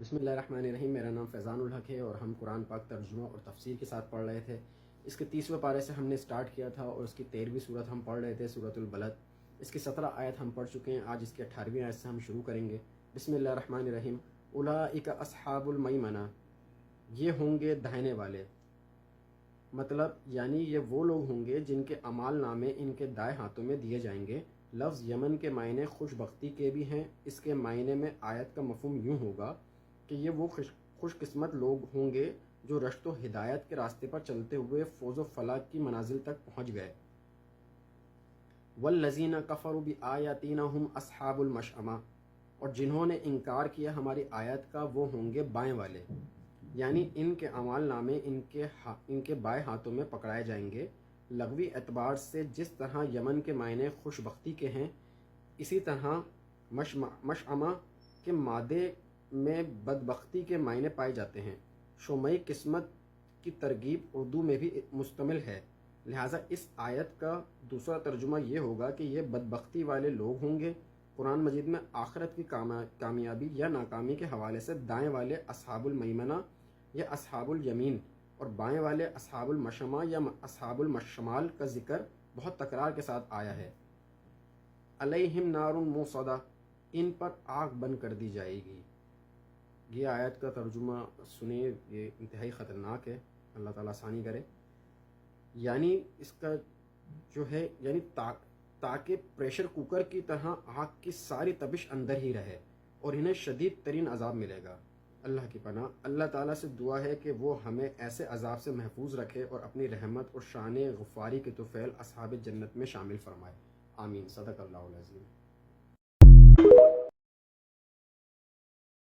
بسم اللہ الرحمن الرحیم۔ میرا نام فیضان الحق ہے اور ہم قرآن پاک ترجمہ اور تفسیر کے ساتھ پڑھ رہے تھے۔ اس کے 30ویں پارے سے ہم نے سٹارٹ کیا تھا اور اس کی 13ویں صورت ہم پڑھ رہے تھے، سورۃ البلد۔ اس کی 17 آیت ہم پڑھ چکے ہیں، آج اس کی 18ویں آیت سے ہم شروع کریں گے۔ بسم اللہ الرحمن الرحیم۔ اولئک اصحاب المیمنہ، یہ ہوں گے داہنے والے، مطلب یعنی یہ وہ لوگ ہوں گے جن کے اعمال نامے ان کے دائیں ہاتھوں میں دیے جائیں گے۔ لفظ یمن کے معنی خوش بختی کے بھی ہیں۔ اس کے معنی میں آیت کا مفہوم یوں ہوگا کہ یہ وہ خوش قسمت لوگ ہوں گے جو رشد و ہدایت کے راستے پر چلتے ہوئے فوز و فلاح کی منازل تک پہنچ گئے۔ والذین کفروا بآیاتنا ہم اصحاب المشأمہ، اور جنہوں نے انکار کیا ہماری آیت کا وہ ہوں گے بائیں والے، یعنی ان کے اعمال نامے ان کے بائیں ہاتھوں میں پکڑائے جائیں گے۔ لغوی اعتبار سے جس طرح یمن کے معنی خوش بختی کے ہیں، اسی طرح مشأمہ کے مادے میں بدبختی کے معنی پائے جاتے ہیں۔ شومئی قسمت کی ترغیب اردو میں بھی مشتمل ہے، لہٰذا اس آیت کا دوسرا ترجمہ یہ ہوگا کہ یہ بدبختی والے لوگ ہوں گے۔ قرآن مجید میں آخرت کی کامیابی یا ناکامی کے حوالے سے دائیں والے اصحاب المیمنہ یا اصحاب الیمین اور بائیں والے اصحاب المشأمہ یا اصحاب المشمال کا ذکر بہت تکرار کے ساتھ آیا ہے۔ علیہم نار موصدہ، ان پر آگ بند کر دی جائے گی۔ یہ آیت کا ترجمہ سنیں، یہ انتہائی خطرناک ہے، اللہ تعالیٰ آسانی کرے۔ یعنی اس کا جو ہے یعنی تاکہ پریشر کوکر کی طرح آگ کی ساری تپش اندر ہی رہے اور انہیں شدید ترین عذاب ملے گا۔ اللہ کی پناہ۔ اللہ تعالیٰ سے دعا ہے کہ وہ ہمیں ایسے عذاب سے محفوظ رکھے اور اپنی رحمت اور شان غفاری کے طفیل اصحاب جنت میں شامل فرمائے۔ آمین۔ صدق اللہ العظیم۔